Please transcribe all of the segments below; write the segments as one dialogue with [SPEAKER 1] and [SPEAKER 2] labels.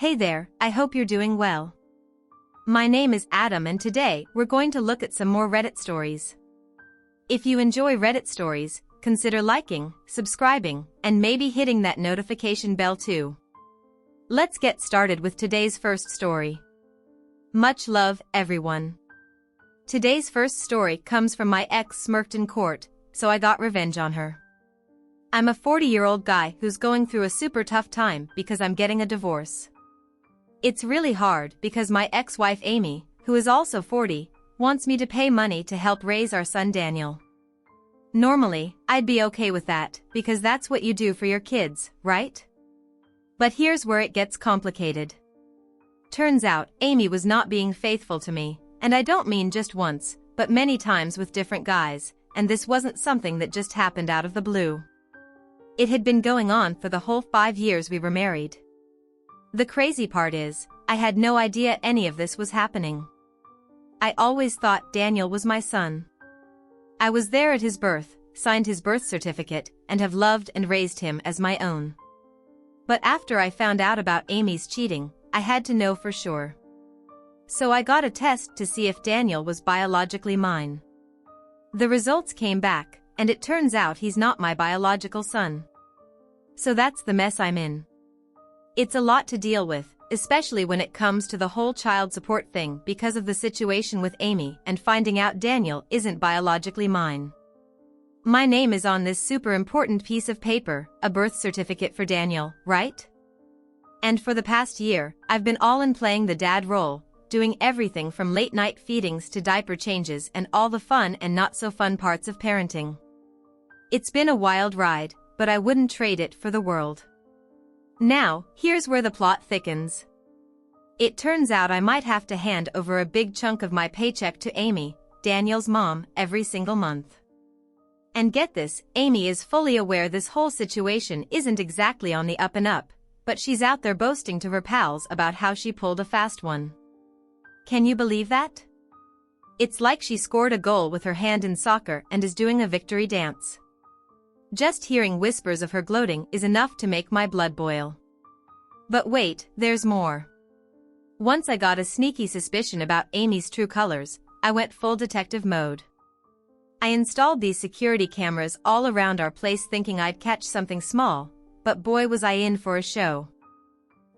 [SPEAKER 1] Hey there, I hope you're doing well. My name is Adam and today we're going to look at some more Reddit stories. If you enjoy Reddit stories, consider liking, subscribing, and maybe hitting that notification bell too. Let's get started with today's first story. Much love, everyone. Today's first story comes from my ex Smirked in court, so I got revenge on her. I'm a 40-year-old guy who's going through a super tough time because I'm getting a divorce. It's really hard because my ex-wife Amy, who is also 40, wants me to pay money to help raise our son Daniel. Normally, I'd be okay with that because that's what you do for your kids, right? But here's where it gets complicated. Turns out, Amy was not being faithful to me, and I don't mean just once, but many times with different guys, and this wasn't something that just happened out of the blue. It had been going on for the whole 5 years we were married. The crazy part is, I had no idea any of this was happening. I always thought Daniel was my son. I was there at his birth, signed his birth certificate, and have loved and raised him as my own. But after I found out about Amy's cheating, I had to know for sure. So I got a test to see if Daniel was biologically mine. The results came back, and it turns out he's not my biological son. So that's the mess I'm in. It's a lot to deal with, especially when it comes to the whole child support thing because of the situation with Amy and finding out Daniel isn't biologically mine. My name is on this super important piece of paper, a birth certificate for Daniel, right? And for the past year, I've been all in playing the dad role, doing everything from late-night feedings to diaper changes and all the fun and not-so-fun parts of parenting. It's been a wild ride, but I wouldn't trade it for the world. Now, here's where the plot thickens. It turns out I might have to hand over a big chunk of my paycheck to Amy, Daniel's mom, every single month. And get this, Amy is fully aware this whole situation isn't exactly on the up and up, but she's out there boasting to her pals about how she pulled a fast one. Can you believe that? It's like she scored a goal with her hand in soccer and is doing a victory dance. Just hearing whispers of her gloating is enough to make my blood boil. But wait, there's more. Once I got a sneaky suspicion about Amy's true colors, I went full detective mode. I installed these security cameras all around our place thinking I'd catch something small, but boy was I in for a show.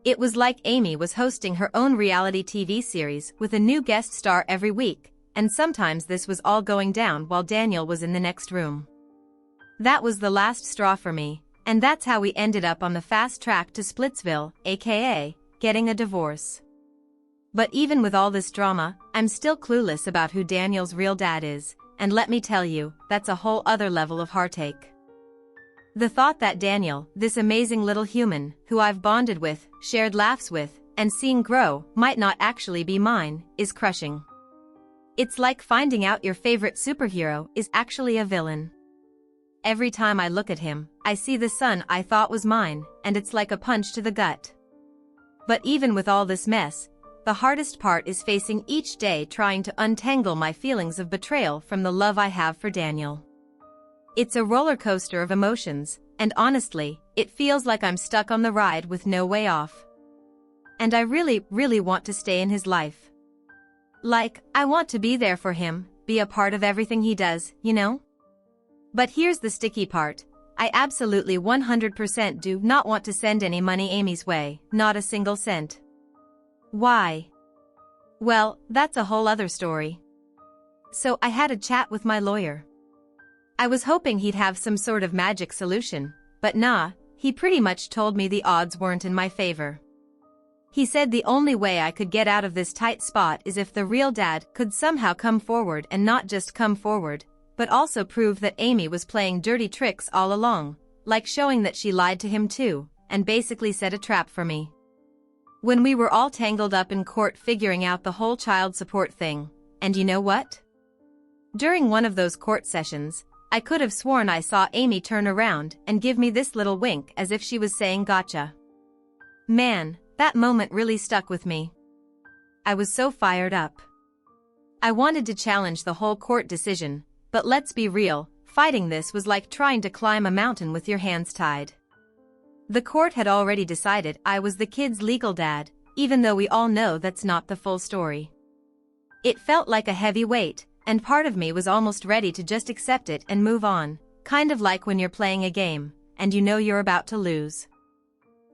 [SPEAKER 1] It was like Amy was hosting her own reality TV series with a new guest star every week, and sometimes this was all going down while Daniel was in the next room. That was the last straw for me, and that's how we ended up on the fast track to Splitsville, aka, getting a divorce. But even with all this drama, I'm still clueless about who Daniel's real dad is, and let me tell you, that's a whole other level of heartache. The thought that Daniel, this amazing little human, who I've bonded with, shared laughs with, and seen grow, might not actually be mine, is crushing. It's like finding out your favorite superhero is actually a villain. Every time I look at him, I see the son I thought was mine, and it's like a punch to the gut. But even with all this mess, the hardest part is facing each day trying to untangle my feelings of betrayal from the love I have for Daniel. It's a roller coaster of emotions, and honestly, it feels like I'm stuck on the ride with no way off. And I really, really want to stay in his life. Like, I want to be there for him, be a part of everything he does, you know? But here's the sticky part. I absolutely 100% do not want to send any money Amy's way, not a single cent. Why? Well, that's a whole other story. So I had a chat with my lawyer. I was hoping he'd have some sort of magic solution, but nah, he pretty much told me the odds weren't in my favor. He said the only way I could get out of this tight spot is if the real dad could somehow come forward and not just come forward, but also prove that Amy was playing dirty tricks all along, like showing that she lied to him too, and basically set a trap for me. When we were all tangled up in court figuring out the whole child support thing, and you know what? During one of those court sessions, I could have sworn I saw Amy turn around and give me this little wink as if she was saying gotcha. Man, that moment really stuck with me. I was so fired up. I wanted to challenge the whole court decision, but let's be real, fighting this was like trying to climb a mountain with your hands tied. The court had already decided I was the kid's legal dad, even though we all know that's not the full story. It felt like a heavy weight, and part of me was almost ready to just accept it and move on, kind of like when you're playing a game, and you know you're about to lose.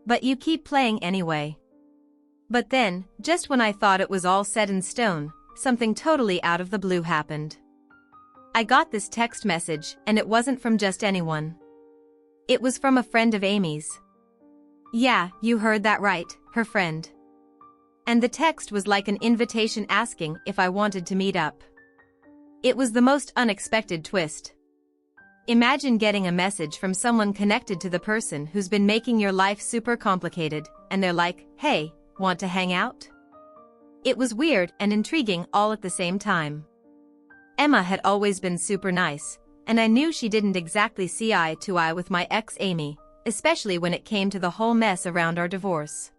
[SPEAKER 1] But you keep playing anyway. But then, just when I thought it was all set in stone, something totally out of the blue happened. I got this text message, and it wasn't from just anyone. It was from a friend of Amy's. Yeah, you heard that right, her friend. And the text was like an invitation asking if I wanted to meet up. It was the most unexpected twist. Imagine getting a message from someone connected to the person who's been making your life super complicated, and they're like, "Hey, want to hang out?" It was weird and intriguing all at the same time. Emma had always been super nice, and I knew she didn't exactly see eye to eye with my ex Amy, especially when it came to the whole mess around our divorce.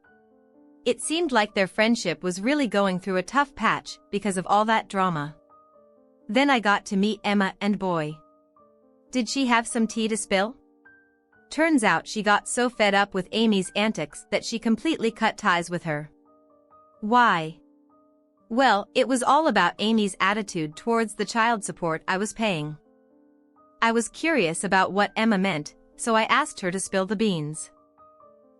[SPEAKER 1] It seemed like their friendship was really going through a tough patch because of all that drama. Then I got to meet Emma, and boy, did she have some tea to spill? Turns out she got so fed up with Amy's antics that she completely cut ties with her. Why? Well, it was all about Amy's attitude towards the child support I was paying. I was curious about what Emma meant, so I asked her to spill the beans.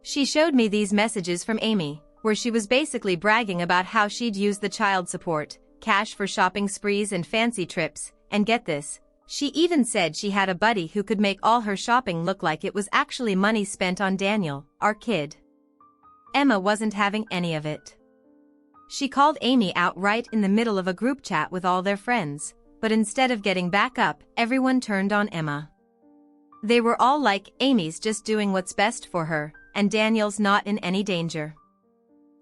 [SPEAKER 1] She showed me these messages from Amy, where she was basically bragging about how she'd used the child support, cash for shopping sprees and fancy trips, and get this, she even said she had a buddy who could make all her shopping look like it was actually money spent on Daniel, our kid. Emma wasn't having any of it. She called Amy out right in the middle of a group chat with all their friends, but instead of getting back up, everyone turned on Emma. They were all like, "Amy's just doing what's best for her, and Daniel's not in any danger.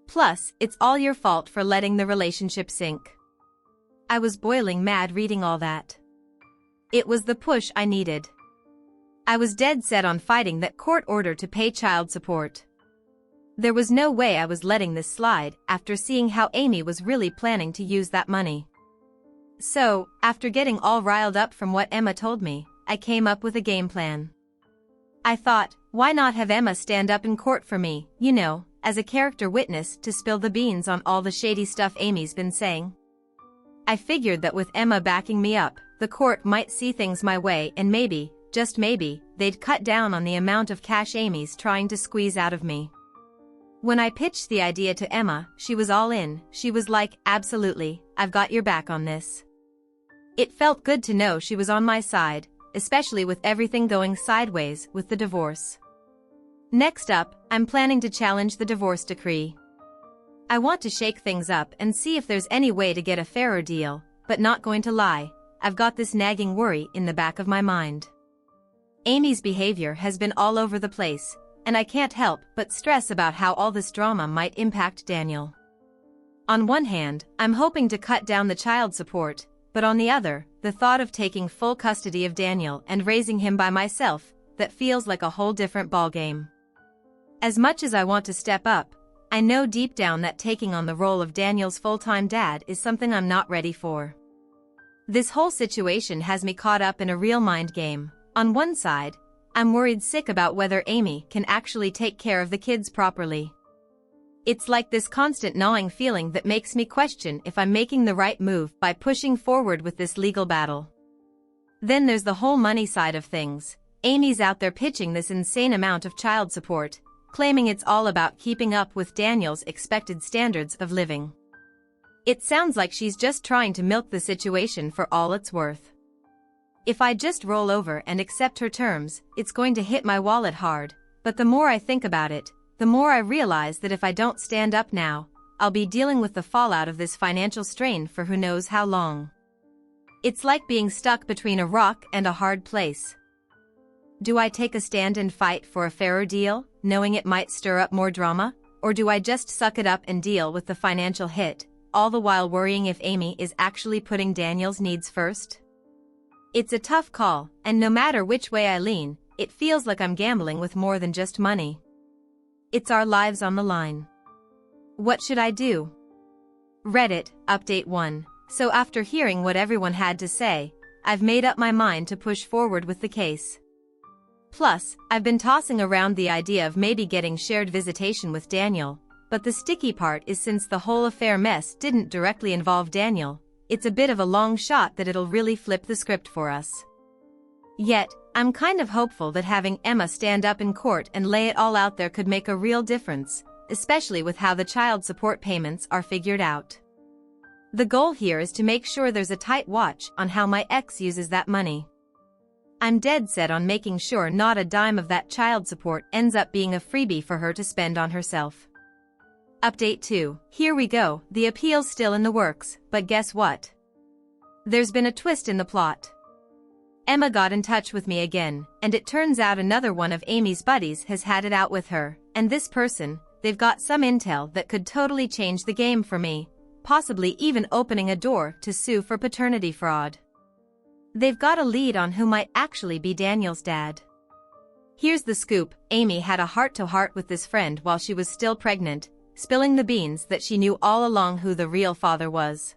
[SPEAKER 1] Plus, it's all your fault for letting the relationship sink." I was boiling mad reading all that. It was the push I needed. I was dead set on fighting that court order to pay child support. There was no way I was letting this slide after seeing how Amy was really planning to use that money. So, after getting all riled up from what Emma told me, I came up with a game plan. I thought, why not have Emma stand up in court for me, you know, as a character witness to spill the beans on all the shady stuff Amy's been saying? I figured that with Emma backing me up, the court might see things my way and maybe, just maybe, they'd cut down on the amount of cash Amy's trying to squeeze out of me. When I pitched the idea to Emma, she was all in. She was like, "Absolutely, I've got your back on this." It felt good to know she was on my side, especially with everything going sideways with the divorce. Next up, I'm planning to challenge the divorce decree. I want to shake things up and see if there's any way to get a fairer deal, but not going to lie, I've got this nagging worry in the back of my mind. Amy's behavior has been all over the place, and I can't help but stress about how all this drama might impact Daniel. On one hand, I'm hoping to cut down the child support, but on the other, the thought of taking full custody of Daniel and raising him by myself, that feels like a whole different ballgame. As much as I want to step up, I know deep down that taking on the role of Daniel's full-time dad is something I'm not ready for. This whole situation has me caught up in a real mind game. On one side, I'm worried sick about whether Amy can actually take care of the kids properly. It's like this constant gnawing feeling that makes me question if I'm making the right move by pushing forward with this legal battle. Then there's the whole money side of things. Amy's out there pitching this insane amount of child support, claiming it's all about keeping up with Daniel's expected standards of living. It sounds like she's just trying to milk the situation for all it's worth. If I just roll over and accept her terms, it's going to hit my wallet hard, but the more I think about it, the more I realize that if I don't stand up now, I'll be dealing with the fallout of this financial strain for who knows how long. It's like being stuck between a rock and a hard place. Do I take a stand and fight for a fairer deal, knowing it might stir up more drama, or do I just suck it up and deal with the financial hit, all the while worrying if Amy is actually putting Daniel's needs first? It's a tough call, and no matter which way I lean, it feels like I'm gambling with more than just money. It's our lives on the line. What should I do? Reddit, Update 1. So after hearing what everyone had to say, I've made up my mind to push forward with the case. Plus, I've been tossing around the idea of maybe getting shared visitation with Daniel, but the sticky part is since the whole affair mess didn't directly involve Daniel, it's a bit of a long shot that it'll really flip the script for us. Yet, I'm kind of hopeful that having Emma stand up in court and lay it all out there could make a real difference, especially with how the child support payments are figured out. The goal here is to make sure there's a tight watch on how my ex uses that money. I'm dead set on making sure not a dime of that child support ends up being a freebie for her to spend on herself. Update 2. Here we go, the appeal's still in the works, but guess what? There's been a twist in the plot. Emma got in touch with me again, and it turns out another one of Amy's buddies has had it out with her, and this person, they've got some intel that could totally change the game for me, possibly even opening a door to sue for paternity fraud. They've got a lead on who might actually be Daniel's dad. Here's the scoop, Amy had a heart-to-heart with this friend while she was still pregnant, spilling the beans that she knew all along who the real father was.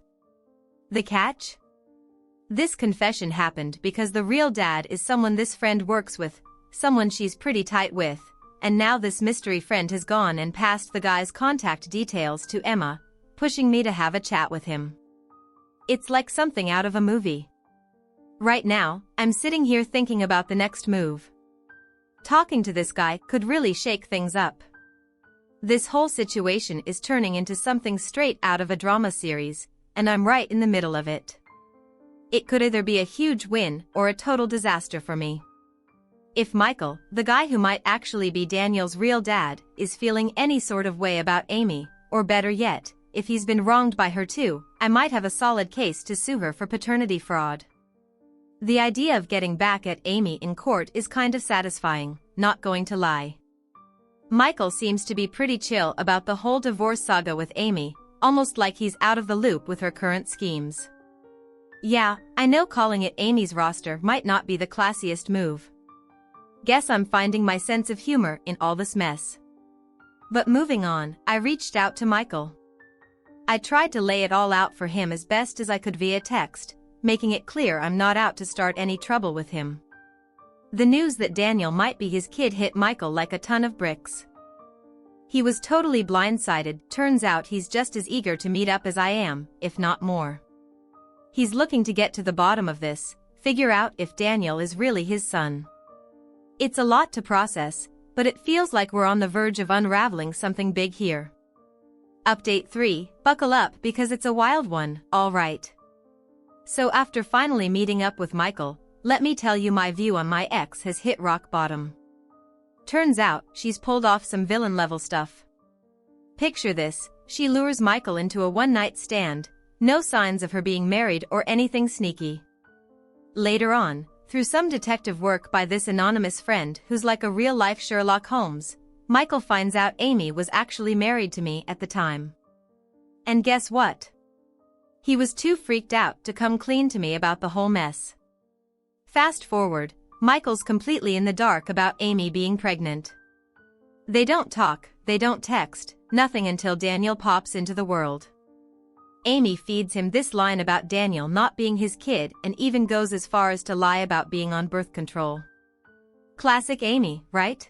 [SPEAKER 1] The catch? This confession happened because the real dad is someone this friend works with, someone she's pretty tight with, and now this mystery friend has gone and passed the guy's contact details to Emma, pushing me to have a chat with him. It's like something out of a movie. Right now, I'm sitting here thinking about the next move. Talking to this guy could really shake things up. This whole situation is turning into something straight out of a drama series, and I'm right in the middle of it. It could either be a huge win or a total disaster for me. If Michael, the guy who might actually be Daniel's real dad, is feeling any sort of way about Amy, or better yet, if he's been wronged by her too, I might have a solid case to sue her for paternity fraud. The idea of getting back at Amy in court is kind of satisfying, not going to lie. Michael seems to be pretty chill about the whole divorce saga with Amy, almost like he's out of the loop with her current schemes. Yeah, I know calling it Amy's roster might not be the classiest move. Guess I'm finding my sense of humor in all this mess. But moving on, I reached out to Michael. I tried to lay it all out for him as best as I could via text, making it clear I'm not out to start any trouble with him. The news that Daniel might be his kid hit Michael like a ton of bricks. He was totally blindsided, turns out he's just as eager to meet up as I am, if not more. He's looking to get to the bottom of this, figure out if Daniel is really his son. It's a lot to process, but it feels like we're on the verge of unraveling something big here. Update 3, buckle up because it's a wild one, alright. So after finally meeting up with Michael, let me tell you my view on my ex has hit rock bottom. Turns out, she's pulled off some villain-level stuff. Picture this, she lures Michael into a one-night stand, no signs of her being married or anything sneaky. Later on, through some detective work by this anonymous friend who's like a real-life Sherlock Holmes, Michael finds out Amy was actually married to me at the time. And guess what? He was too freaked out to come clean to me about the whole mess. Fast forward, Michael's completely in the dark about Amy being pregnant. They don't talk, they don't text, nothing until Daniel pops into the world. Amy feeds him this line about Daniel not being his kid and even goes as far as to lie about being on birth control. Classic Amy, right?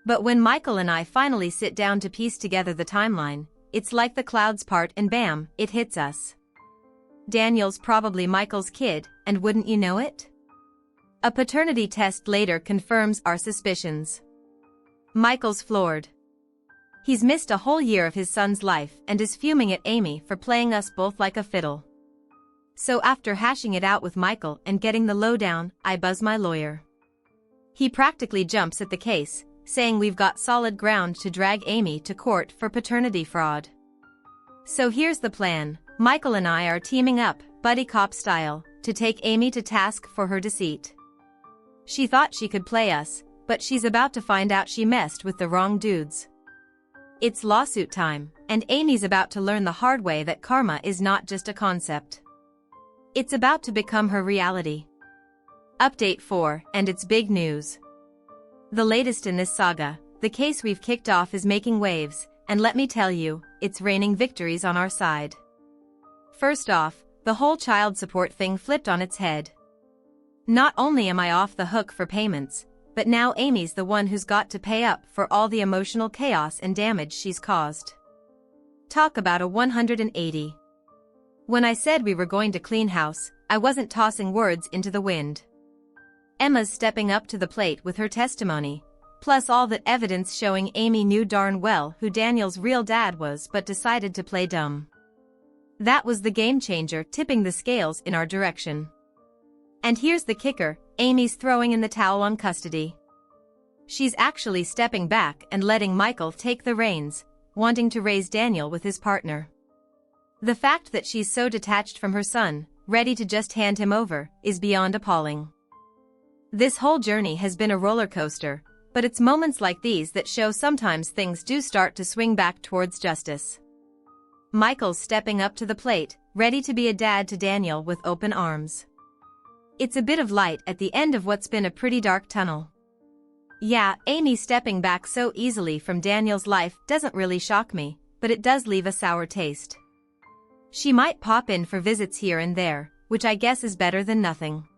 [SPEAKER 1] But when Michael and I finally sit down to piece together the timeline, it's like the clouds part and bam, it hits us. Daniel's probably Michael's kid, and wouldn't you know it? A paternity test later confirms our suspicions. Michael's floored. He's missed a whole year of his son's life and is fuming at Amy for playing us both like a fiddle. So after hashing it out with Michael and getting the lowdown, I buzz my lawyer. He practically jumps at the case, saying we've got solid ground to drag Amy to court for paternity fraud. So here's the plan, Michael and I are teaming up, buddy cop style, to take Amy to task for her deceit. She thought she could play us, but she's about to find out she messed with the wrong dudes. It's lawsuit time, and Amy's about to learn the hard way that karma is not just a concept. It's about to become her reality. Update 4, and it's big news. The latest in this saga, the case we've kicked off is making waves, and let me tell you, it's raining victories on our side. First off, the whole child support thing flipped on its head. Not only am I off the hook for payments, but now Amy's the one who's got to pay up for all the emotional chaos and damage she's caused. Talk about a 180. When I said we were going to clean house, I wasn't tossing words into the wind. Emma's stepping up to the plate with her testimony, plus all that evidence showing Amy knew darn well who Daniel's real dad was but decided to play dumb. That was the game changer, tipping the scales in our direction. And here's the kicker, Amy's throwing in the towel on custody. She's actually stepping back and letting Michael take the reins, wanting to raise Daniel with his partner. The fact that she's so detached from her son, ready to just hand him over, is beyond appalling. This whole journey has been a roller coaster, but it's moments like these that show sometimes things do start to swing back towards justice. Michael's stepping up to the plate, ready to be a dad to Daniel with open arms. It's a bit of light at the end of what's been a pretty dark tunnel. Yeah, Amy stepping back so easily from Daniel's life doesn't really shock me, but it does leave a sour taste. She might pop in for visits here and there, which I guess is better than nothing.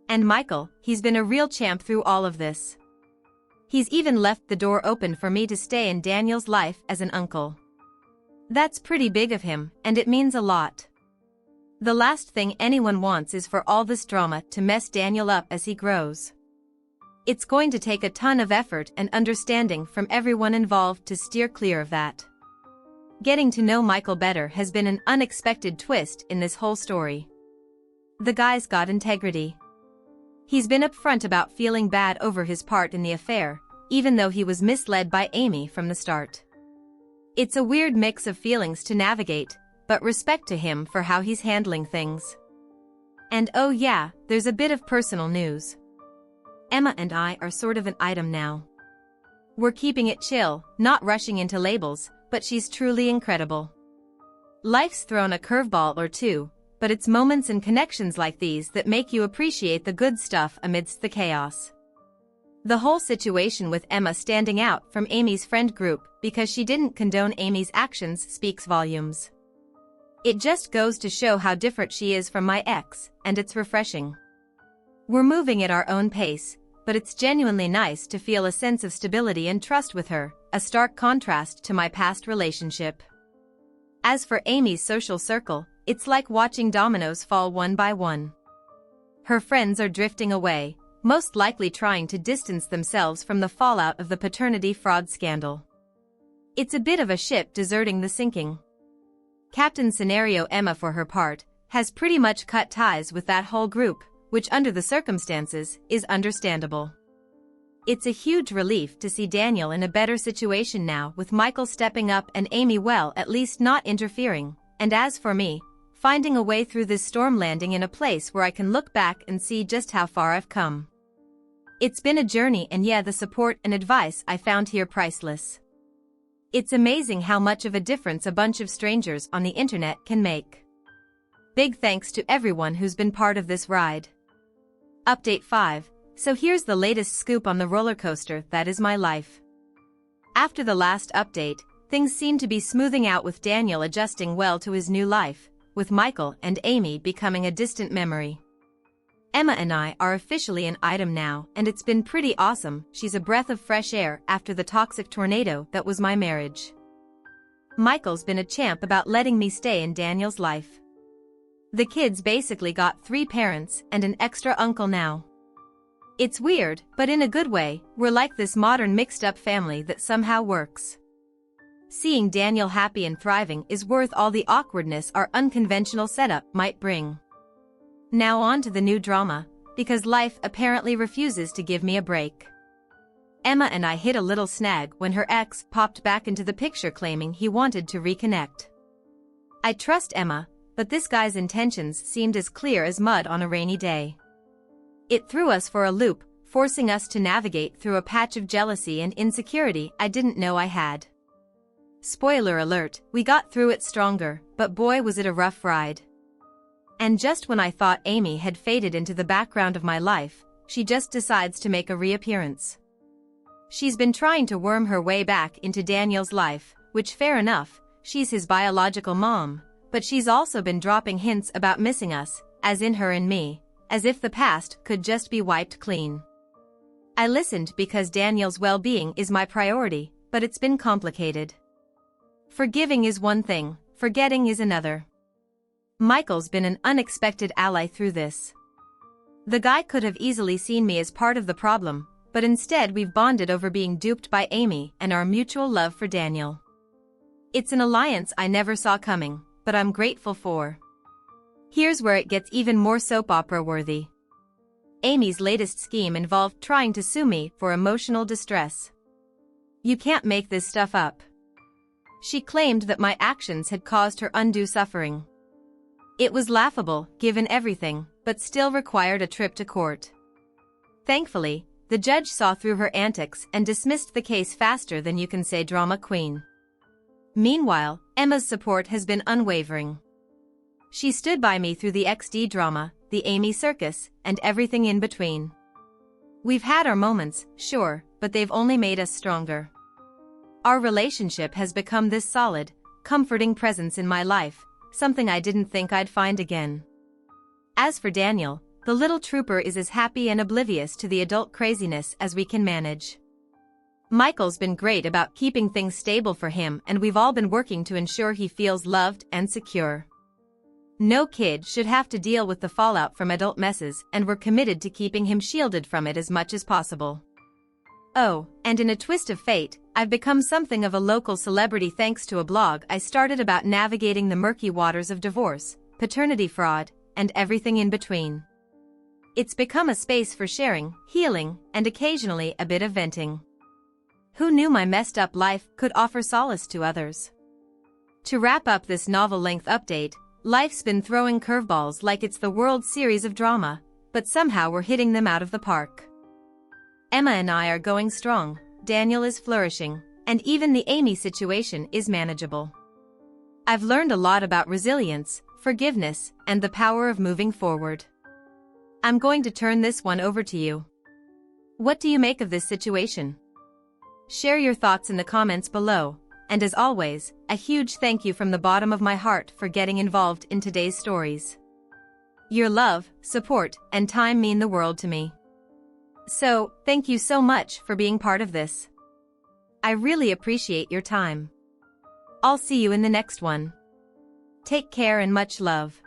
[SPEAKER 1] And Michael, he's been a real champ through all of this. He's even left the door open for me to stay in Daniel's life as an uncle. That's pretty big of him, and it means a lot. The last thing anyone wants is for all this drama to mess Daniel up as he grows. It's going to take a ton of effort and understanding from everyone involved to steer clear of that. Getting to know Michael better has been an unexpected twist in this whole story. The guy's got integrity. He's been upfront about feeling bad over his part in the affair, even though he was misled by Amy from the start. It's a weird mix of feelings to navigate, but respect to him for how he's handling things. And oh yeah, there's a bit of personal news. Emma and I are sort of an item now. We're keeping it chill, not rushing into labels, but she's truly incredible. Life's thrown a curveball or two, but it's moments and connections like these that make you appreciate the good stuff amidst the chaos. The whole situation with Emma standing out from Amy's friend group because she didn't condone Amy's actions speaks volumes. It just goes to show how different she is from my ex, and it's refreshing. We're moving at our own pace, but it's genuinely nice to feel a sense of stability and trust with her, a stark contrast to my past relationship. As for Amy's social circle, it's like watching dominoes fall one by one. Her friends are drifting away, most likely trying to distance themselves from the fallout of the paternity fraud scandal. It's a bit of a ship deserting the sinking. Captain Scenario Emma, for her part, has pretty much cut ties with that whole group, which under the circumstances is understandable. It's a huge relief to see Daniel in a better situation now, with Michael stepping up and Amy, well, at least not interfering, and as for me, finding a way through this storm, landing in a place where I can look back and see just how far I've come. It's been a journey, and yeah, the support and advice I found here priceless. It's amazing how much of a difference a bunch of strangers on the internet can make. Big thanks to everyone who's been part of this ride. Update 5. So here's the latest scoop on the roller coaster that is my life. After the last update, things seem to be smoothing out, with Daniel adjusting well to his new life, with Michael and Amy becoming a distant memory. Emma and I are officially an item now, and it's been pretty awesome. She's a breath of fresh air after the toxic tornado that was my marriage. Michael's been a champ about letting me stay in Daniel's life. The kids basically got 3 parents and an extra uncle now. It's weird, but in a good way. We're like this modern mixed-up family that somehow works. Seeing Daniel happy and thriving is worth all the awkwardness our unconventional setup might bring. Now on to the new drama, because life apparently refuses to give me a break. Emma and I hit a little snag when her ex popped back into the picture claiming he wanted to reconnect. I trust Emma, but this guy's intentions seemed as clear as mud on a rainy day. It threw us for a loop, forcing us to navigate through a patch of jealousy and insecurity I didn't know I had. Spoiler alert, we got through it stronger, but boy was it a rough ride. And just when I thought Amy had faded into the background of my life, she just decides to make a reappearance. She's been trying to worm her way back into Daniel's life, which, fair enough, she's his biological mom, but she's also been dropping hints about missing us, as in her and me, as if the past could just be wiped clean. I listened because Daniel's well-being is my priority, but it's been complicated. Forgiving is one thing, forgetting is another. Michael's been an unexpected ally through this. The guy could have easily seen me as part of the problem, but instead we've bonded over being duped by Amy and our mutual love for Daniel. It's an alliance I never saw coming, but I'm grateful for. Here's where it gets even more soap opera worthy. Amy's latest scheme involved trying to sue me for emotional distress. You can't make this stuff up. She claimed that my actions had caused her undue suffering. It was laughable, given everything, but still required a trip to court. Thankfully, the judge saw through her antics and dismissed the case faster than you can say drama queen. Meanwhile, Emma's support has been unwavering. She stood by me through the XD drama, the Amy circus, and everything in between. We've had our moments, sure, but they've only made us stronger. Our relationship has become this solid, comforting presence in my life, something I didn't think I'd find again. As for Daniel, the little trooper is as happy and oblivious to the adult craziness as we can manage. Michael's been great about keeping things stable for him, and we've all been working to ensure he feels loved and secure. No kid should have to deal with the fallout from adult messes, and we're committed to keeping him shielded from it as much as possible. Oh, and in a twist of fate, I've become something of a local celebrity thanks to a blog I started about navigating the murky waters of divorce, paternity fraud, and everything in between. It's become a space for sharing, healing, and occasionally a bit of venting. Who knew my messed up life could offer solace to others? To wrap up this novel-length update, life's been throwing curveballs like it's the World Series of drama, but somehow we're hitting them out of the park. Emma and I are going strong, Daniel is flourishing, and even the Amy situation is manageable. I've learned a lot about resilience, forgiveness, and the power of moving forward. I'm going to turn this one over to you. What do you make of this situation? Share your thoughts in the comments below, and as always, a huge thank you from the bottom of my heart for getting involved in today's stories. Your love, support, and time mean the world to me. So, thank you so much for being part of this. I really appreciate your time. I'll see you in the next one. Take care and much love.